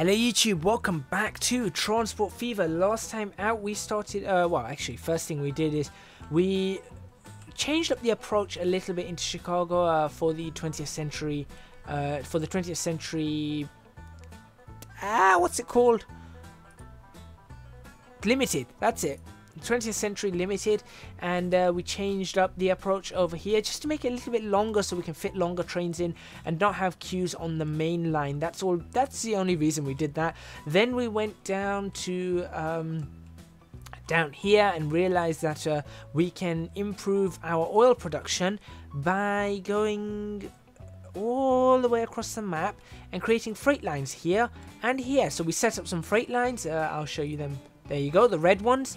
Hello YouTube, welcome back to Transport Fever. Last time out we started, well actually first thing we did is we changed up the approach a little bit into Chicago for the 20th century, what's it called? Limited, that's it. 20th century limited, and we changed up the approach over here just to make it a little bit longer so we can fit longer trains in and not have queues on the main line. That's all. That's the only reason we did that. Then we went down to down here and realized that we can improve our oil production by going all the way across the map and creating freight lines here and here. So we set up some freight lines. I'll show you them. There you go, the red ones.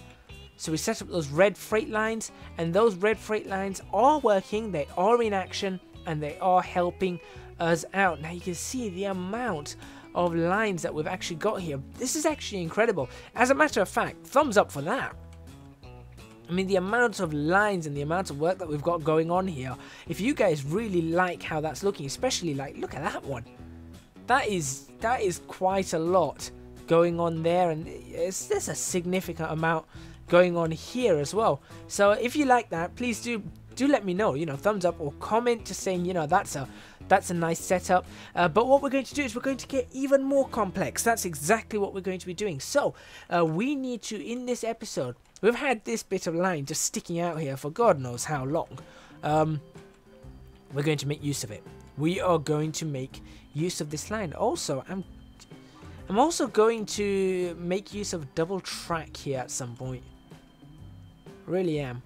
So we set up those red freight lines, and those red freight lines are working, they are in action, and they are helping us out. Now you can see the amount of lines that we've actually got here. This is actually incredible. As a matter of fact, thumbs up for that. I mean, the amount of lines and the amount of work that we've got going on here. If you guys really like how that's looking, especially like, look at that one. That is quite a lot going on there, and there's a significant amount going on here as well. So if you like that, please do let me know, thumbs up or comment just saying, that's a nice setup. But what we're going to do is we're going to get even more complex. That's exactly what we're going to be doing. So we need to, in this episode, we've had this bit of line just sticking out here for God knows how long. We're going to make use of it. We are going to make use of this line. Also, I'm also going to make use of double track here at some point. Really am.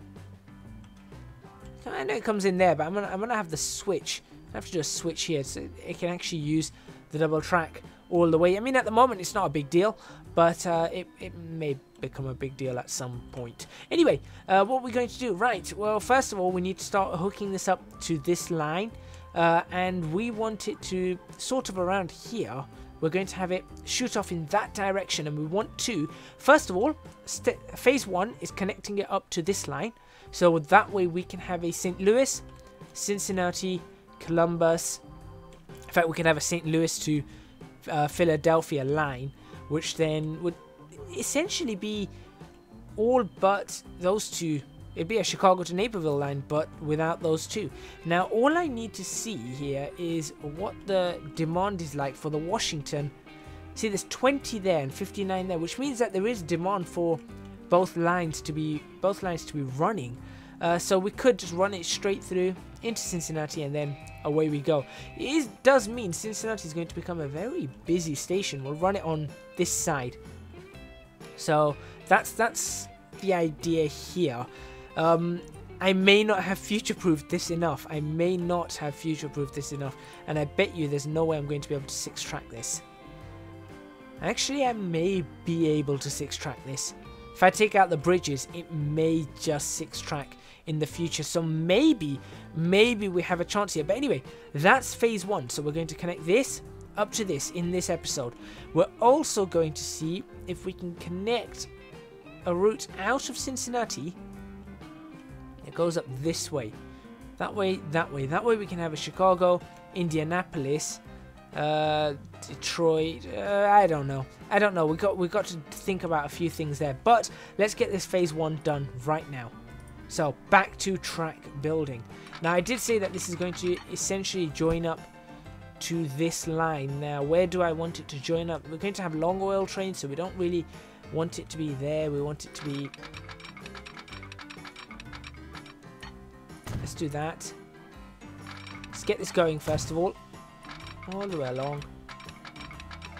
I know it comes in there, but I'm gonna have the switch. I have to do a switch here so it can actually use the double track all the way. I mean, at the moment it's not a big deal, but it may become a big deal at some point. Anyway, what we're going to do, right? Well, first of all, we need to start hooking this up to this line, and we want it to sort of around here. We're going to have it shoot off in that direction, and we want to, first of all, phase 1 is connecting it up to this line, so that way we can have a St. Louis, Cincinnati, Columbus. In fact, we can have a St. Louis to Philadelphia line, which then would essentially be all but those two. It'd be a Chicago to Naperville line, but without those two. Now, all I need to see here is what the demand is like for the Washington. See, there's 20 there and 59 there, which means that there is demand for both lines to be running. So we could just run it straight through into Cincinnati, and then away we go. It does mean Cincinnati is going to become a very busy station. We'll run it on this side. So that's the idea here. I may not have future-proofed this enough. And I bet you there's no way I'm going to be able to 6-track this. Actually, I may be able to 6-track this. If I take out the bridges, it may just 6-track in the future. So maybe we have a chance here. But anyway, that's phase 1. So we're going to connect this up to this in this episode. We're also going to see if we can connect a route out of Cincinnati. It goes up this way. That way. That way we can have a Chicago, Indianapolis, Detroit. I don't know. We got to think about a few things there. But let's get this phase 1 done right now. So back to track building. Now, I did say that this is going to essentially join up to this line. Now, where do I want it to join up? We're going to have long oil trains, so we don't really want it to be there. We want it to be... Let's do that. Let's get this going first of all the way along.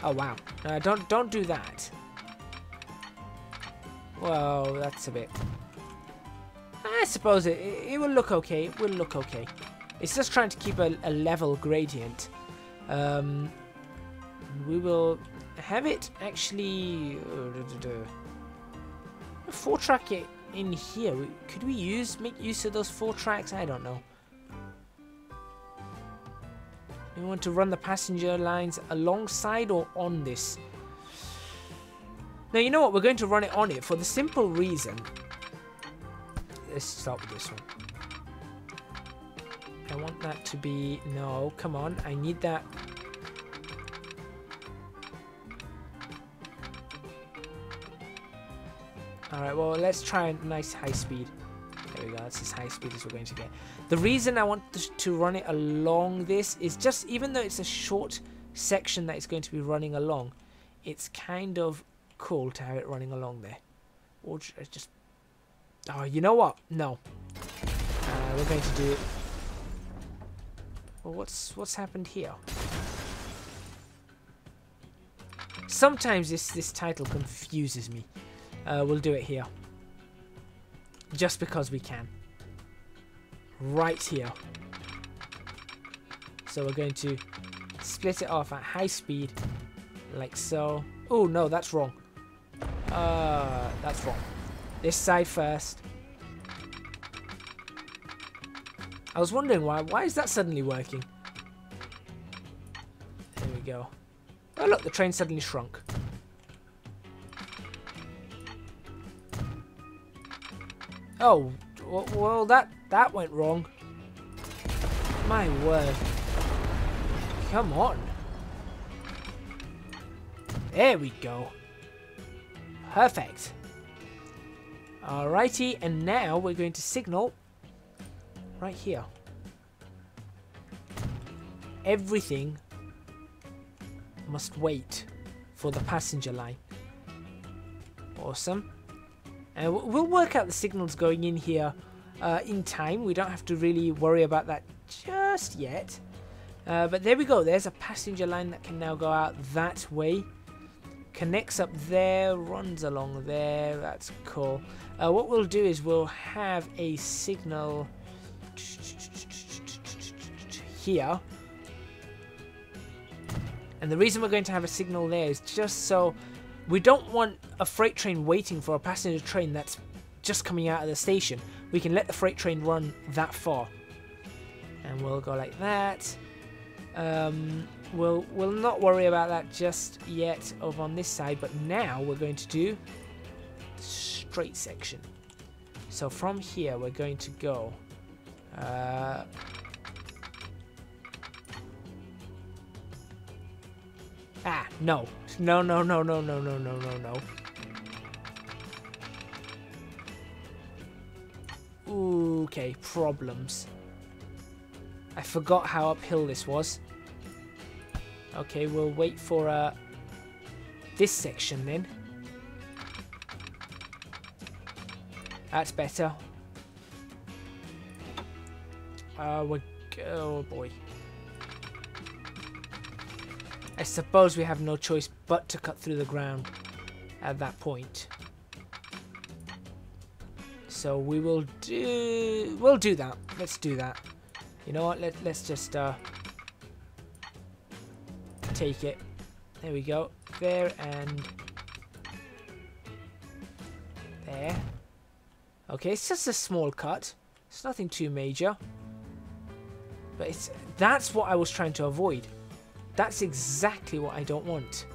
Oh wow! Don't do that. Well, that's a bit. I suppose it will look okay. It will look okay. It's just trying to keep a level gradient. We will have it actually 4-track it in here. Could we make use of those 4 tracks? I don't know. We want to run the passenger lines alongside or on this. Now, you know what? We're going to run it on it for the simple reason. Let's start with this one. I want that to be... No, come on. I need that Alright, well, let's try a nice high speed. There we go, that's as high speed as we're going to get. The reason I want to run it along this is just, even though it's a short section that it's going to be running along, it's kind of cool to have it running along there. Or just... Oh, you know what? No. We're going to do... Well, what's happened here? Sometimes this title confuses me. We'll do it here. Just because we can. Right here. So we're going to split it off at high speed. Like so. Oh, no, that's wrong. That's wrong. This side first. I was wondering why is that suddenly working? There we go. Oh look, the train suddenly shrunk. Oh, well that went wrong. My word. Come on. There we go. Perfect. Alrighty, and now we're going to signal right here. Everything must wait for the passenger line. Awesome. And we'll work out the signals going in here in time. We don't have to really worry about that just yet. But there we go. There's a passenger line that can now go out that way. Connects up there, runs along there. That's cool. What we'll do is we'll have a signal here. And the reason we're going to have a signal there is just so we don't want a freight train waiting for a passenger train that's just coming out of the station. We can let the freight train run that far. And we'll go like that. We'll not worry about that just yet over on this side, but now we're going to do straight section. So from here we're going to go no. Okay, problems. I forgot how uphill this was. Okay, we'll wait for this section then. That's better. Oh boy. I suppose we have no choice but to cut through the ground at that point. So we'll do that. Let's do that. You know what? Let's just take it. There we go. There and there. Okay, it's just a small cut. It's nothing too major. But that's what I was trying to avoid. That's exactly what I don't want.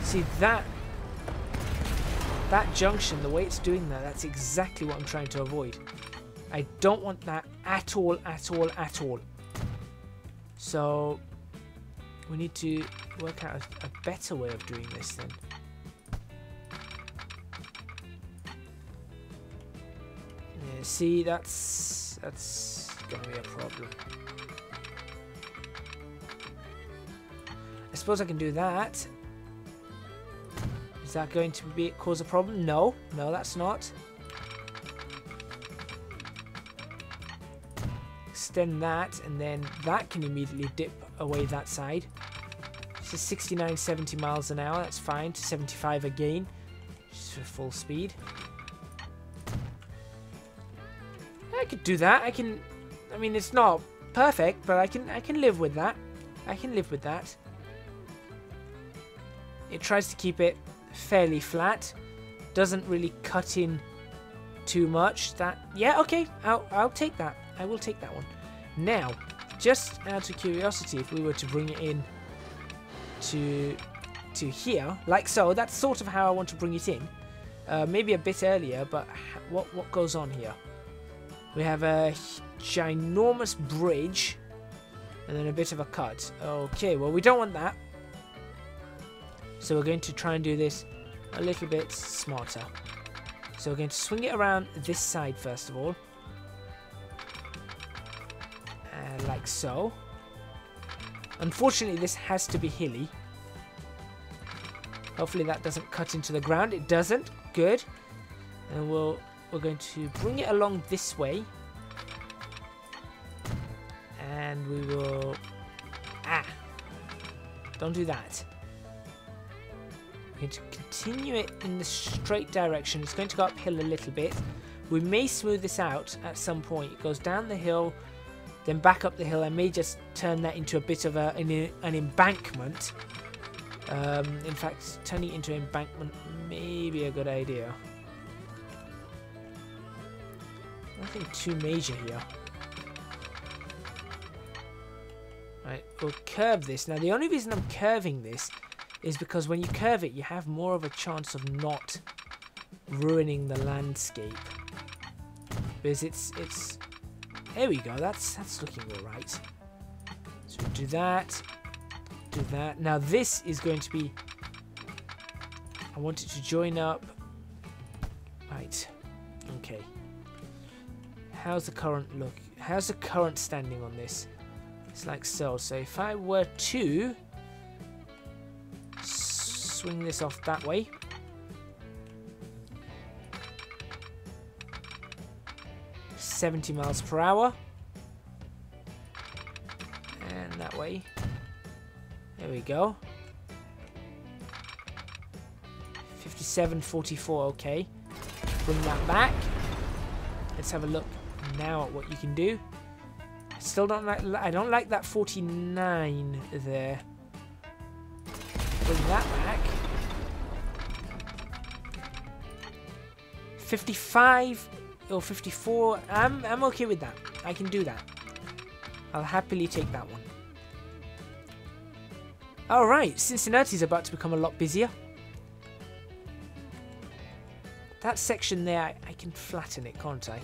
See that junction, the way it's doing that, that's exactly what I'm trying to avoid. I don't want that at all, at all, at all. So we need to work out a better way of doing this then. Yeah, see, that's gonna be a problem. I suppose I can do that. Is that going to cause a problem? No, that's not. Extend that, and then that can immediately dip away that side. This is 69, 70 miles an hour. That's fine. To 75 again, just for full speed. I could do that. I mean, it's not perfect, but I can live with that. I can live with that. It tries to keep it fairly flat, doesn't really cut in too much. Yeah, okay, I'll take that. I will take that one. Now, just out of curiosity, if we were to bring it in to here, like so, that's sort of how I want to bring it in. Maybe a bit earlier, but what goes on here? We have a ginormous bridge and then a bit of a cut. Okay, well, we don't want that. So we're going to try and do this a little bit smarter. So we're going to swing it around this side first of all. And like so. Unfortunately, this has to be hilly. Hopefully that doesn't cut into the ground. It doesn't. Good. And we're going to bring it along this way. And we will... Don't do that. We're going to continue it in the straight direction. It's going to go uphill a little bit. We may smooth this out at some point. It goes down the hill, then back up the hill. I may just turn that into a bit of an embankment. In fact, turning it into an embankment may be a good idea. Nothing too major here. Right, we'll curve this. Now, the only reason I'm curving this is because when you curve it, you have more of a chance of not ruining the landscape. Because it's there we go. That's looking all right. So we'll do that. Do that. Now this is going to be... I want it to join up. Right. Okay. How's the current look? How's the current standing on this? It's like so. So if I were to swing this off that way. $70 miles per hour. And that way. There we go. 57.44, okay. Bring that back. Let's have a look now at what you can do. Still don't like. I don't like that 49 there. Bring that back. 55 or 54. I'm okay with that. I can do that. I'll happily take that one. All right, Cincinnati's about to become a lot busier. That section there, I can flatten it, can't I?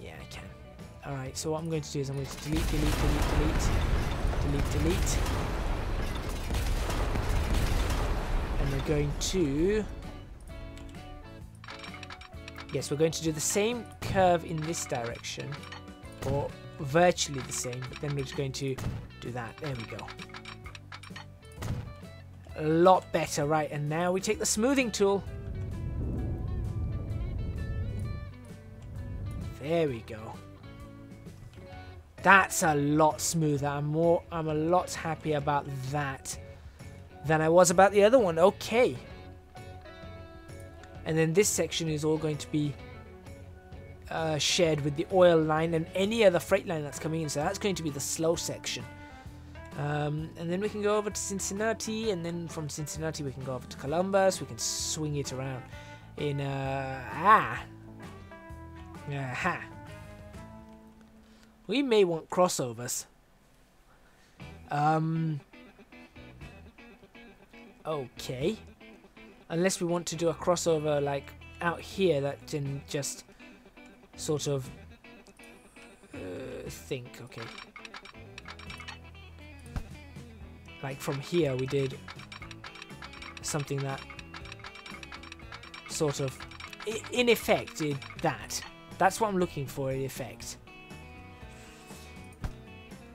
Yeah, I can. Alright, so what I'm going to do is I'm going to delete. And we're going to... Yes, we're going to do the same curve in this direction. Or virtually the same, but then we're just going to do that. There we go. A lot better, right? And now we take the smoothing tool. There we go. That's a lot smoother. I'm a lot happier about that than I was about the other one. Okay. And then this section is all going to be shared with the oil line and any other freight line that's coming in. So that's going to be the slow section. And then we can go over to Cincinnati, and then from Cincinnati we can go over to Columbus. We can swing it around in we may want crossovers. Okay. Unless we want to do a crossover like out here that can just sort of think. Okay. Like from here we did something that sort of in effect did that. That's what I'm looking for in effect.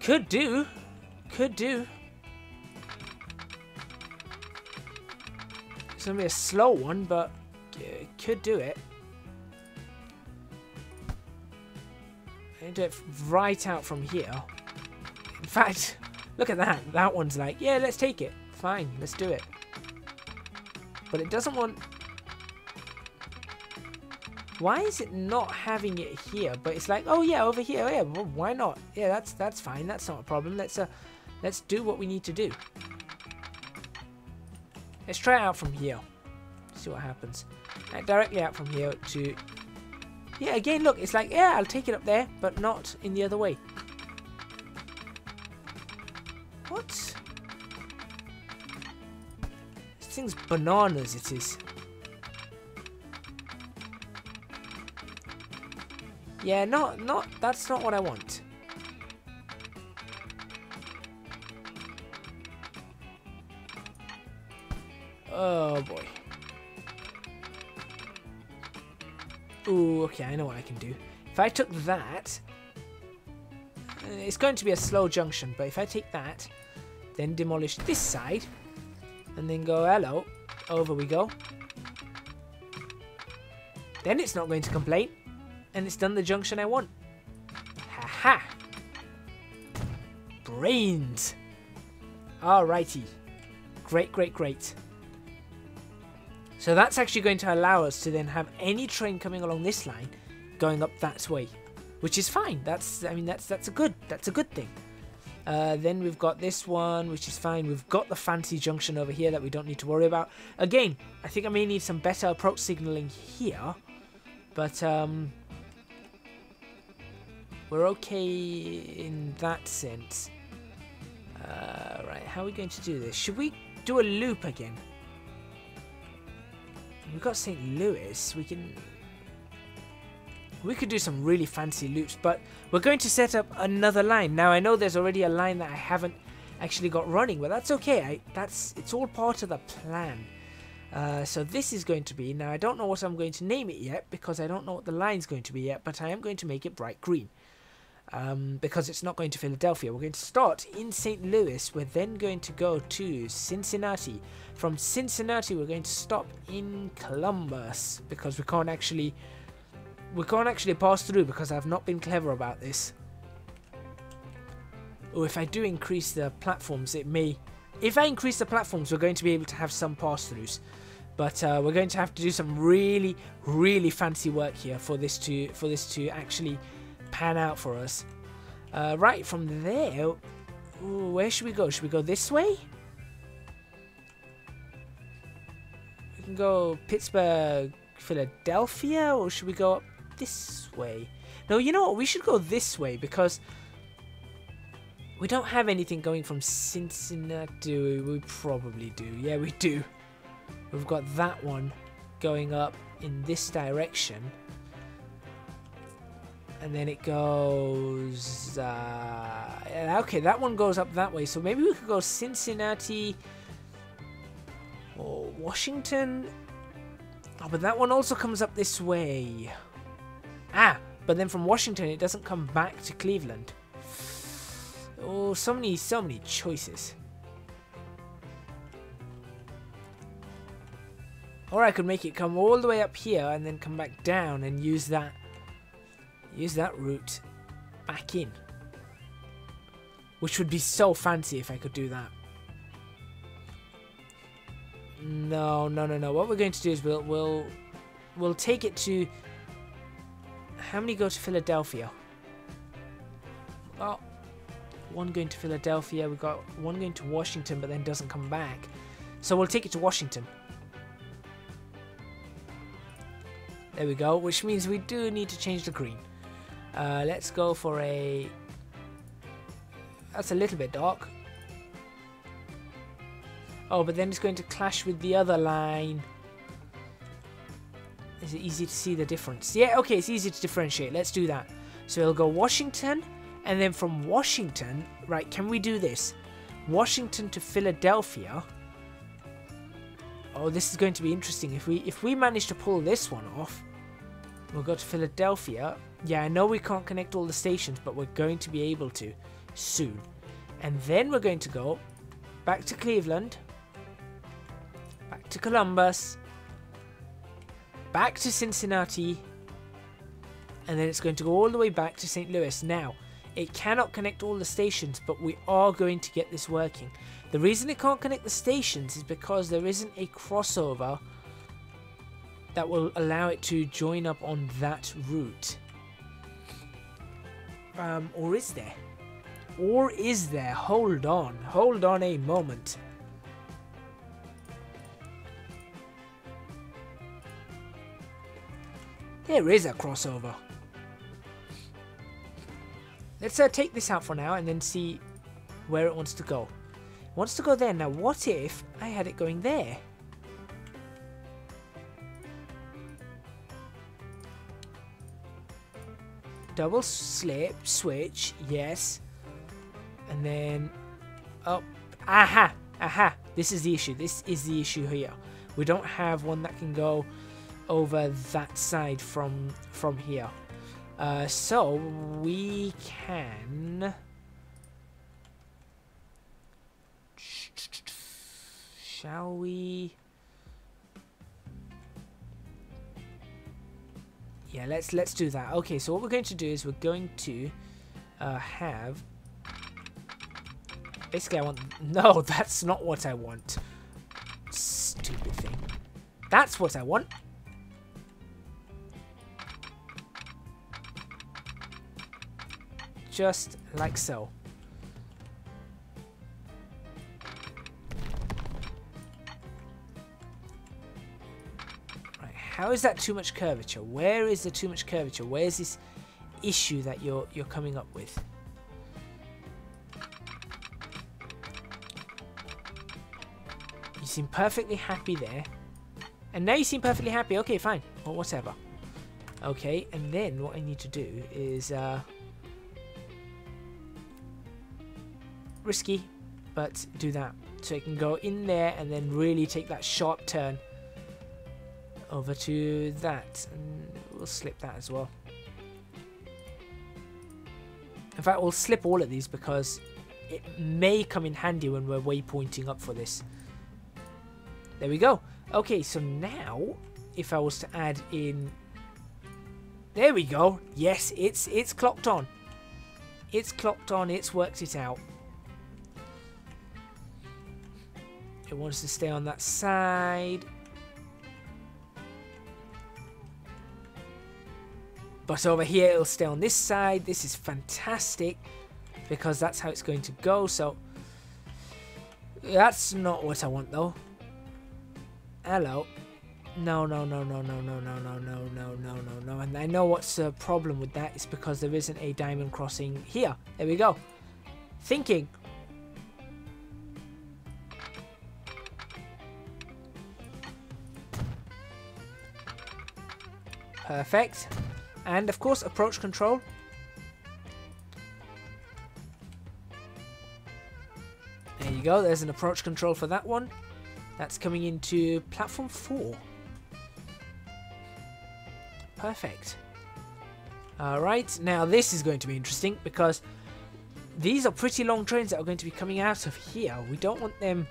Could do. Could do. It's going to be a slow one, but could do it. I do it right out from here. In fact, look at that. That one's like, yeah, let's take it. Fine, let's do it. But it doesn't want... Why is it not having it here? But it's like, oh yeah, over here. Yeah, well, why not? Yeah, that's fine. That's not a problem. Let's do what we need to do. Let's try it out from here. See what happens. Directly out from here to... Yeah, again, look. It's like, yeah, I'll take it up there, but not in the other way. What? This thing's bananas, it is. Yeah, that's not what I want. Oh boy. Ooh, okay, I know what I can do. If I took that, it's going to be a slow junction, but if I take that, then demolish this side, and then go, hello, over we go. Then it's not going to complain, and it's done the junction I want. Ha-ha! Brains! Alrighty. Great, great, great. So that's actually going to allow us to then have any train coming along this line going up that way, which is fine. That's a good thing. Then we've got this one, which is fine. We've got the fancy junction over here that we don't need to worry about. Again, I think I may need some better approach signaling here, but we're okay in that sense. Right, how are we going to do this? Should we do a loop again? We've got St. Louis. We could do some really fancy loops, but we're going to set up another line. Now I know there's already a line that I haven't actually got running, but that's okay. It's all part of the plan. So this is going to be, now I don't know what I'm going to name it yet because I don't know what the line's going to be yet, but I am going to make it bright green. Because it's not going to Philadelphia. We're going to start in St. Louis. We're then going to go to Cincinnati. From Cincinnati, we're going to stop in Columbus because we can't actually pass through because I've not been clever about this. Or if I do increase the platforms, it may. If I increase the platforms, we're going to be able to have some pass-throughs. But we're going to have to do some really, really fancy work here for this to actually pan out for us. Right, from there, ooh, where should we go? Should we go this way? We can go Pittsburgh, Philadelphia, or should we go up this way? No, you know what? We should go this way because we don't have anything going from Cincinnati. We probably do. Yeah, we do. We've got that one going up in this direction. And then it goes, okay, that one goes up that way. So maybe we could go Cincinnati or Washington. Oh, but that one also comes up this way. Ah, but then from Washington, it doesn't come back to Cleveland. Oh, so many choices. Or I could make it come all the way up here and then come back down and use that route back in, which would be so fancy if I could do that. No. What we're going to do is we'll take it to. How many go to Philadelphia? Oh, one going to Philadelphia. We've got one going to Washington, but then doesn't come back. So we'll take it to Washington. There we go. Which means we do need to change the green. Let's go for a. That's a little bit dark. Oh, but then it's going to clash with the other line. Is it easy to see the difference? Yeah, okay, it's easy to differentiate. Let's do that. So we'll go Washington, and then from Washington, right, can we do this? Washington to Philadelphia. Oh, this is going to be interesting. If we manage to pull this one off, we'll go to Philadelphia. Yeah, I know we can't connect all the stations, but we're going to be able to soon. And then we're going to go back to Cleveland, back to Columbus, back to Cincinnati, and then it's going to go all the way back to St. Louis. Now, it cannot connect all the stations, but we are going to get this working. The reason it can't connect the stations is because there isn't a crossover that will allow it to join up on that route. Or is there? Or is there? Hold on a moment. There is a crossover. Let's take this out for now and then see where it wants to go. It wants to go there. Now, what if I had it going there? Double slip, switch, yes. And then up. Aha! This is the issue. This is the issue here. We don't have one that can go over that side from here. So we can... Shall we? Yeah, let's do that. Okay, so what we're going to do is we're going to have... Basically, I want... No, that's not what I want. Stupid thing. That's what I want. Just like so. Right, how is that too much curvature? Where is the too much curvature? Where's this issue that you're coming up with? You seem perfectly happy there. And now you seem perfectly happy. Okay, fine. Or whatever. Okay, and then what I need to do is... risky, but do that. So it can go in there and then really take that sharp turn over to that. And we'll slip that as well. In fact, we'll slip all of these because it may come in handy when we're waypointing up for this. There we go. Okay, so now if I was to add in... There we go. Yes, it's clocked on. It's clocked on. It's worked it out. It wants to stay on that side. But over here, it'll stay on this side. This is fantastic because that's how it's going to go. So that's not what I want, though. Hello. No. And I know what's the problem with that. It's because there isn't a diamond crossing here. There we go. Thinking. Perfect. And of course, approach control. There you go. There's an approach control for that one. That's coming into platform 4. Perfect. Alright, now this is going to be interesting because these are pretty long trains that are going to be coming out of here. We don't want them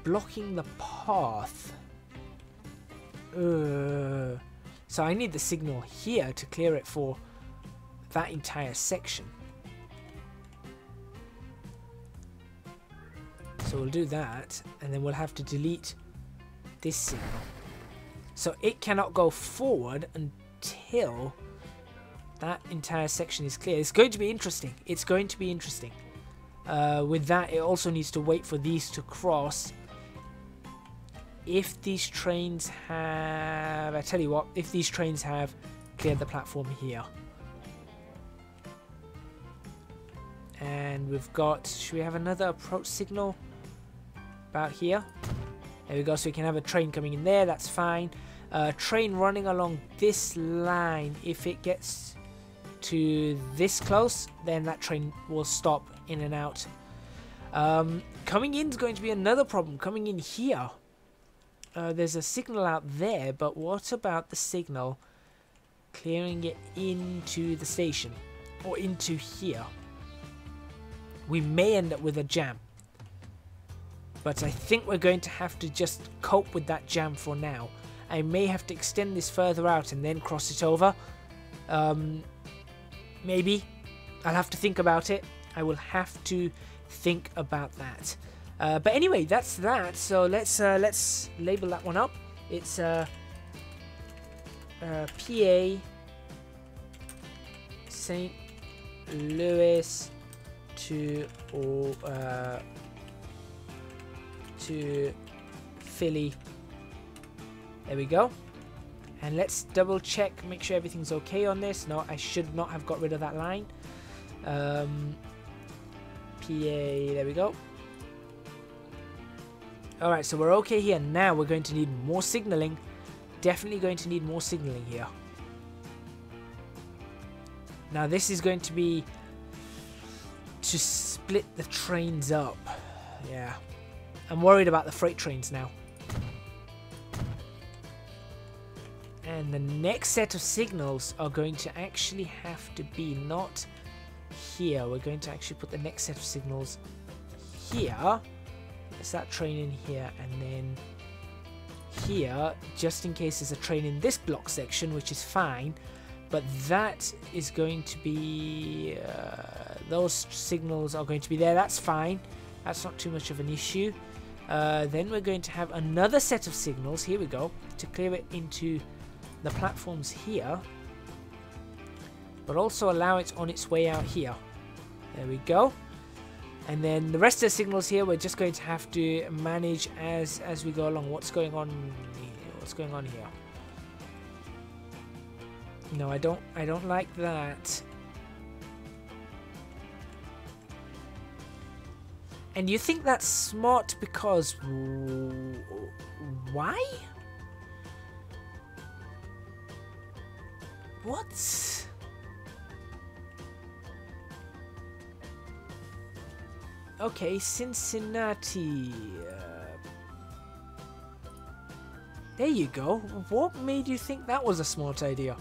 blocking the path. So I need the signal here to clear it for that entire section. So we'll do that, and then we'll have to delete this signal. So it cannot go forward until that entire section is clear. It's going to be interesting. It's going to be interesting. With that, it also needs to wait for these to cross. If these trains have... I tell you what, if these trains have cleared the platform here. And we've got... Should we have another approach signal? About here. There we go, so we can have a train coming in there, that's fine. Train running along this line, if it gets to this close, then that train will stop in and out. Coming in is going to be another problem, coming in here. There's a signal out there, but what about the signal clearing it into the station? Or into here? We may end up with a jam. But I think we're going to have to just cope with that jam for now. I may have to extend this further out and then cross it over. Maybe. I'll have to think about it. I will have to think about that. But anyway, that's that. So let's label that one up. It's PA St. Louis to Philly. There we go. And let's double check, make sure everything's okay on this. No, I should not have got rid of that line. PA, there we go. Alright, so we're okay here. Now we're going to need more signaling. Definitely going to need more signaling here. Now this is going to be to split the trains up. Yeah. I'm worried about the freight trains now. And the next set of signals are going to actually have to be not here. We're going to actually put the next set of signals here. Let's that train in here, and then here, just in case there's a train in this block section, which is fine. But that is going to be... those signals are going to be there. That's fine. That's not too much of an issue. Then we're going to have another set of signals. Here we go. To clear it into the platforms here. But also allow it on its way out here. There we go. And then the rest of the signals here, we're just going to have to manage as we go along. What's going on here? What's going on here? No, I don't like that. And you think that's smart because why? What? Okay, Cincinnati. There you go. What made you think that was a smart idea?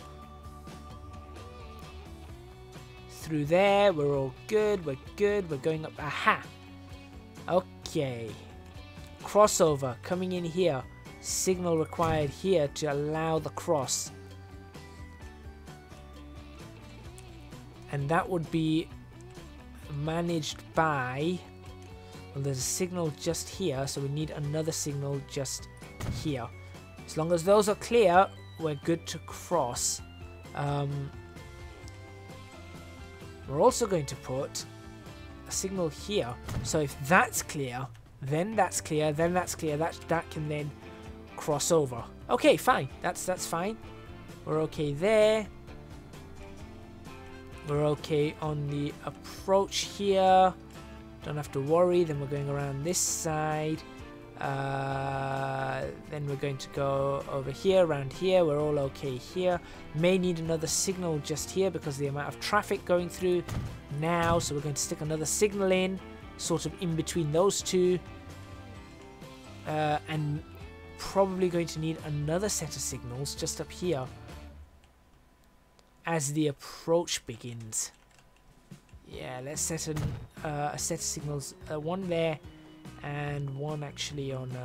Through there, we're all good. We're good. We're going up. Aha. Okay. Crossover coming in here. Signal required here to allow the cross. And that would be managed by... Well, there's a signal just here, so we need another signal just here. As long as those are clear, we're good to cross. We're also going to put a signal here. So if that's clear, then that's clear, then that's clear, that can then cross over. Okay, fine. That's fine. We're okay there. We're okay on the approach here. Don't have to worry. Then we're going around this side. Then we're going to go over here, around here. We're all okay here. May need another signal just here because of the amount of traffic going through now. So we're going to stick another signal in, sort of in between those two. And probably going to need another set of signals just up here as the approach begins. Yeah, let's set a set of signals. One there and one actually on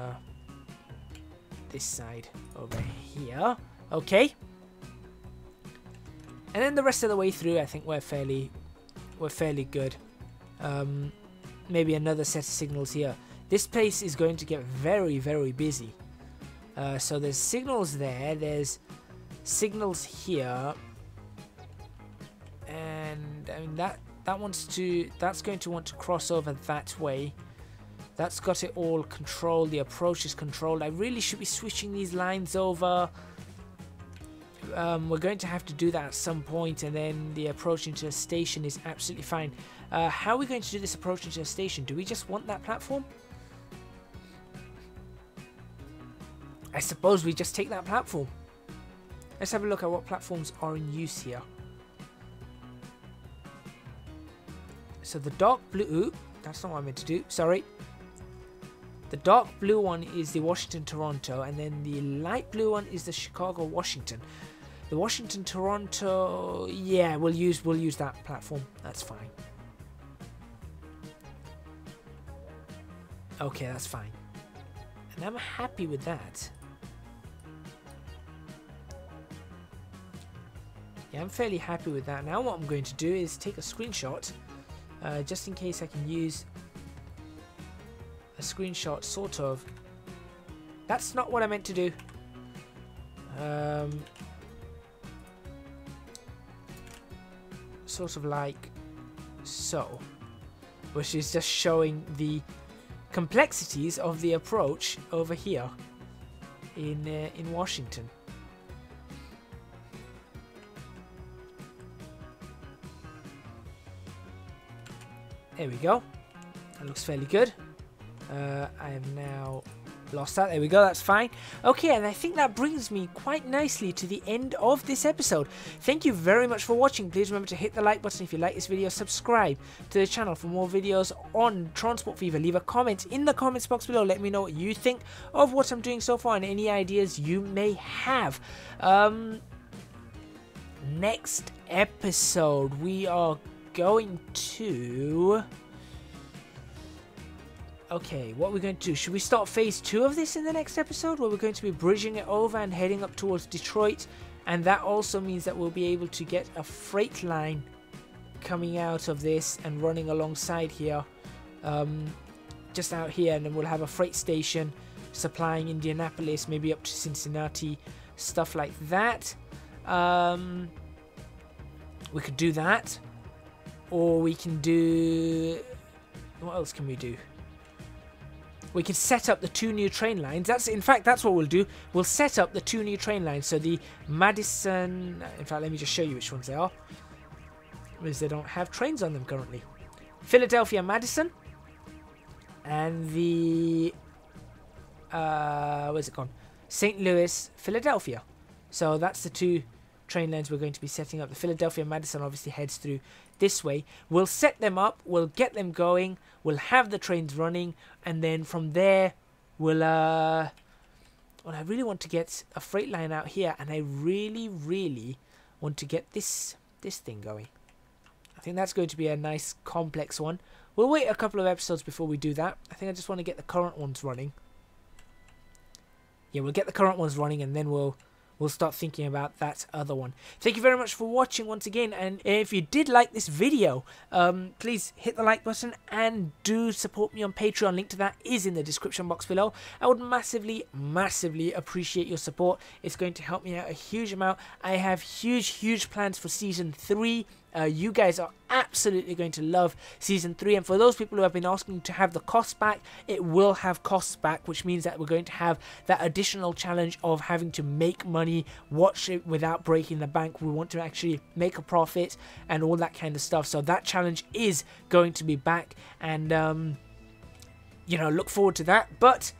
this side over here. Okay. And then the rest of the way through, I think we're fairly good. Maybe another set of signals here. This place is going to get very, very busy. So there's signals there. There's signals here. And I mean that's going to want to cross over that way. That's got it all controlled. The approach is controlled. I really should be switching these lines over. We're going to have to do that at some point, and then the approach into a station is absolutely fine. How are we going to do this approach into a station? Do we just want that platform? I suppose we just take that platform. Let's have a look at what platforms are in use here. So the dark blue... Ooh, that's not what I meant to do. Sorry. The dark blue one is the Washington-Toronto, and then the light blue one is the Chicago-Washington. The Washington-Toronto... Yeah, we'll use that platform. That's fine. Okay, that's fine. And I'm happy with that. Yeah, I'm fairly happy with that. Now what I'm going to do is take a screenshot, just in case I can use a screenshot, sort of. That's not what I meant to do. Sort of like so, which is just showing the complexities of the approach over here in Washington. There we go. That looks fairly good. I have now Lost that. There we go. That's fine. Okay, and I think that brings me quite nicely to the end of this episode. Thank you very much for watching. Please remember to hit the like button if you like this video. Subscribe to the channel for more videos on Transport Fever. Leave a comment in the comments box below. Let me know what you think of what I'm doing so far and any ideas you may have. Next episode, we are going to... Okay, what we're going to do, should we start phase 2 of this in the next episode, where we're going to be bridging it over and heading up towards Detroit, and that also means that we'll be able to get a freight line coming out of this and running alongside here, just out here, and then we'll have a freight station supplying Indianapolis, maybe up to Cincinnati, stuff like that. We could do that, or we can do... What else can we do? We can set up the 2 new train lines. In fact, that's what we'll do. We'll set up the 2 new train lines. So the Madison... In fact, let me just show you which ones they are, because they don't have trains on them currently. Philadelphia, Madison. And the... where's it gone? St. Louis, Philadelphia. So that's the 2 train lines we're going to be setting up. The Philadelphia, Madison obviously heads through this way. We'll set them up, we'll get them going, we'll have the trains running, and then from there we'll well, I really want to get a freight line out here, and I really want to get this thing going. I think that's going to be a nice complex one. We'll wait a couple of episodes before we do that. I think I just want to get the current ones running. Yeah, we'll get the current ones running, and then we'll start thinking about that other one. Thank you very much for watching once again, and if you did like this video, please hit the like button and do support me on Patreon. Link to that is in the description box below. I would massively appreciate your support. It's going to help me out a huge amount. I have huge plans for season 3. You guys are absolutely going to love season 3, and for those people who have been asking to have the costs back, it will have costs back, which means that we're going to have that additional challenge of having to make money, watch it without breaking the bank. We want to actually make a profit and all that kind of stuff, so that challenge is going to be back, and you know, look forward to that. But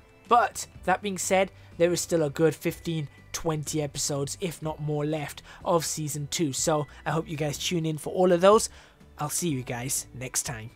that being said, there is still a good 15-20 episodes, if not more, left of season 2. So I hope you guys tune in for all of those. I'll see you guys next time.